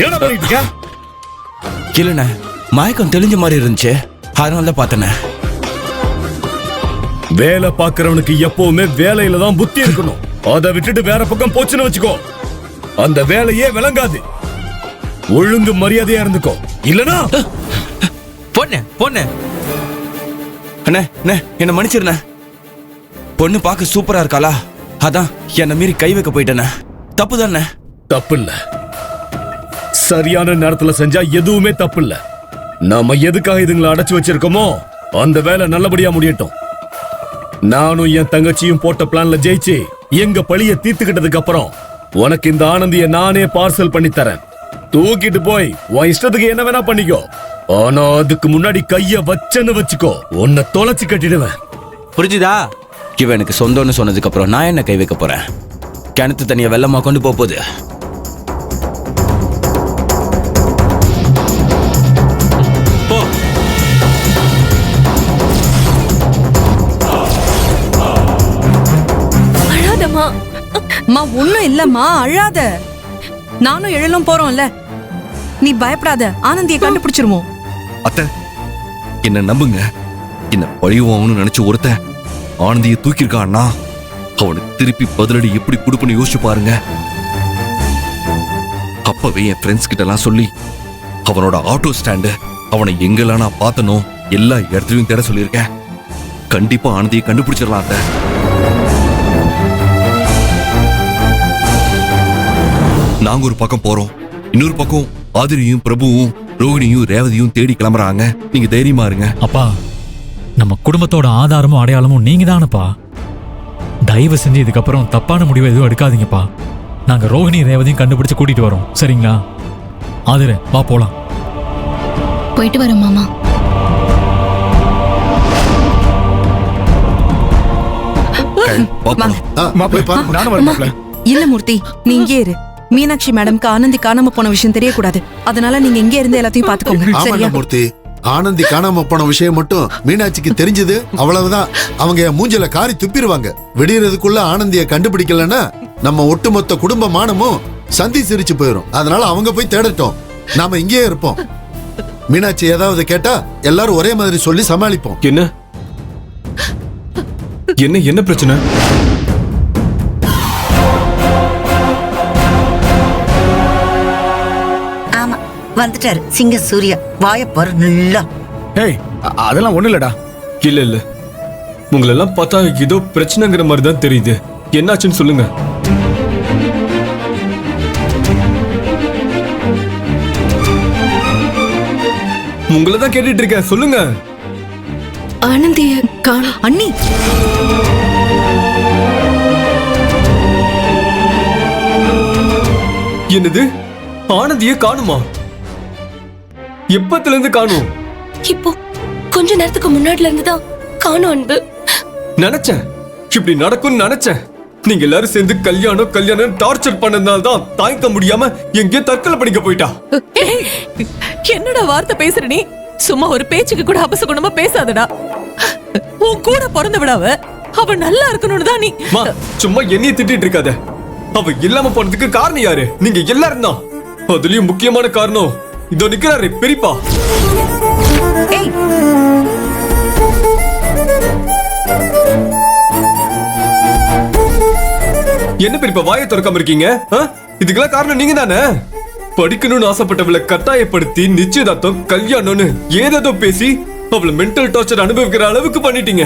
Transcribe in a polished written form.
என்ன பண்ணிட்டு இருக்க? இல்லண்ணே, மயக்கம் தெளிஞ்ச மாதிரி இருந்துச்சு, அதனால தான் பார்த்தேண்ணே. வேலை பாக்குறவனுக்கு எப்பவுமே வேலையில தான் புத்தி இருக்கணும். அதை விட்டுட்டு வேற பக்கம் போச்சுன்னு வச்சுக்கோ, அந்த வேலையே விளங்காது. ஒழுங்கு மரியாதையா இருந்துக்கோ, இல்லனா பொண்ணு அண்ணே, என்ன மன்னிச்சிருண்ணே. பொண்ணு பார்க்க சூப்பரா இருக்காளா, அதான் என்ன மீறி கை வைக்க போயிட்டேண்ணே. தப்பு தானே? தப்பு இல்ல, சரியான நேரத்துல செஞ்சா எதுவுமே தப்பு இல்ல. நாம எதுக்காக இதுங்களை அடைச்சு வச்சிருக்கோமோ அந்த வேலை நல்லபடியா முடியட்டும். நானும் என் தங்கச்சியும் போட்ட பிளான்ல ஜெயிச்சு எங்க பழிய தீர்த்துக்கிட்டதுக்கு அப்புறம் உனக்கு இந்த ஆனந்திய நானே பார்சல் பண்ணி தரேன். தூக்கிட்டு போய் உன் இஷ்டத்துக்கு என்ன வேணா பண்ணிக்கோ. ஆனா அதுக்கு முன்னாடி கைய வச்சன்னு வச்சுக்கோ, உன்னை தொலைச்சு கட்டிடுவேன். புரிஞ்சுதா? இவன் எனக்கு சொந்தம்னு சொன்னதுக்கு அப்புறம் நான் என்ன கை வைக்க போறேன்? கிணத்து தனியா வெள்ளமா கொண்டு போகுது. ஒண்ணும் இல்லம்மா, அழாத. நானும் எழலும் போறோம்ல, நீ பயப்படாத, ஆனந்தியை கண்டுபிடிச்சிருவோம். அத்தை, என்ன நம்புங்க. என்ன பழிவான்னு நினைச்சு ஒருத்தன் ஆனந்தியை தூக்கிருக்கான்னா அவனுக்கு திருப்பி பதிலடி எப்படி கொடுப்புன்னு யோசிச்சு பாருங்க. அப்பவே என் ஃப்ரெண்ட்ஸ் கிட்ட எல்லாம் சொல்லி அவனோட ஆட்டோ ஸ்டாண்டு, அவனை எங்கெல்லாம் நான் பார்த்தனோ எல்லா இடத்துலயும் தேட சொல்லியிருக்கேன். கண்டிப்பா ஆனந்தியை கண்டுபிடிச்சிடலாம் அத்தை. நாங்க ஒரு பக்கம் போறோம், இன்னொரு பக்கம் ஆதிரியும் பிரபுவும் ரோகிணியும் ரேவதியும் தேடி கிளம்புறாங்க. நீங்க தைரியமா இருங்க. அப்பா, நம்ம குடும்பத்தோட ஆதாரமும் அடையாளமும் நீங்க தானப்பா. தயவு செஞ்சு இதுக்கப்புறம் தப்பான முடிவு எதுவும் எடுக்காதீங்கப்பா. நாங்க ரோகிணி ரேவதியும் கண்டுபிடிச்சு கூட்டிட்டு வரோம், சரிங்களா? ஆதிர, வா போலாம். போயிட்டு வரோம் மாமா. இல்ல மூர்த்தி, நீ இங்கே இரு. மீனாட்சி மேடம்க்கு ஆனந்தி காணாம போன விஷயம் தெரியக்கூடாது, அதனால நீங்க இங்கே இருந்து எல்லாத்தையும் பாத்துக்கோங்க. சரியா மூர்த்தி? ஆனந்தி காணாம போன விஷயம் மட்டும் மீனாட்சிக்கு தெரிஞ்சது அவ்வளவுதான். அவங்க மூஞ்சில காரி துப்பிடுவாங்க. விடியறதுக்குள்ள ஆனந்திய கண்டுபிடிக்கலன்னா நம்ம ஒட்டுமொத்த குடும்ப மானமும் சந்தி சிரிச்சு போயிடும். அதனால அவங்க போய் தேடட்டும், நாம இங்கேயே இருப்போம். மீனாட்சி ஏதாவது கேட்டா எல்லாரும் ஒரே மாதிரி சொல்லி சமாளிப்போம். என்ன என்ன என்ன பிரச்சனை? வந்துட்டாரு சிங்க சூர்யா. வாயப்பாரு நல்லா. ஏய், அதெல்லாம் ஒண்ணு இல்லடா. இல்ல உங்களெல்லாம் பார்த்தா ஏதோ பிரச்சனைங்கிற மாதிரி தான் தெரியுது. என்னாச்சுன்னு சொல்லுங்க. உங்களை தான் கேட்டுட்டு இருக்கேன், சொல்லுங்க. ஆனந்திய காணோம். அண்ணி, என்னது? ஆனந்திய காணுமா? எப்பத்துல இருந்து காணும்? இப்போ கொஞ்ச நேரத்துக்கு முன்னாடில இருந்து தான் காணும் அன்பு. நினைச்சேன் இப்படி நடக்கும்னு நினைச்சேன். நீங்க எல்லாரும் சேர்ந்து கல்யாணம் டார்ச்சர் பண்ணதுனால தான் தாய்க்க முடியாம எங்கேயோ தற்கொலை பண்ணிக்க போயிட்டா. என்னடா வார்த்தை பேசுற நீ? சும்மா ஒரு பேச்சுக்கு கூட அபசகுணமா பேசாதடா. உன் கூட பிறந்த விடாவ அவ நல்லா இருக்கணும்னு தான் நீ. சும்மா என்னைய திட்டிட்டு இருக்காத. அவ இல்லாம போனதுக்கு காரணம் யாரு? நீங்க எல்லாரும் தான். அதுலயும் முக்கியமான காரணம் இதோ நிக்கிறாரு பெரியப்பா. என்ன பெரியப்பா வாயை திறக்காம இருக்கீங்க? இதுக்கெல்லாம் காரணம் நீங்க தானே. படிக்கணும்னு ஆசைப்பட்டவளை கட்டாயப்படுத்தி நிச்சயதார்த்தம் கல்யாணம்னு ஏதேதோ பேசி அவளை மென்டல் டார்ச்சர் அனுபவிக்கிற அளவுக்கு பண்ணிட்டீங்க.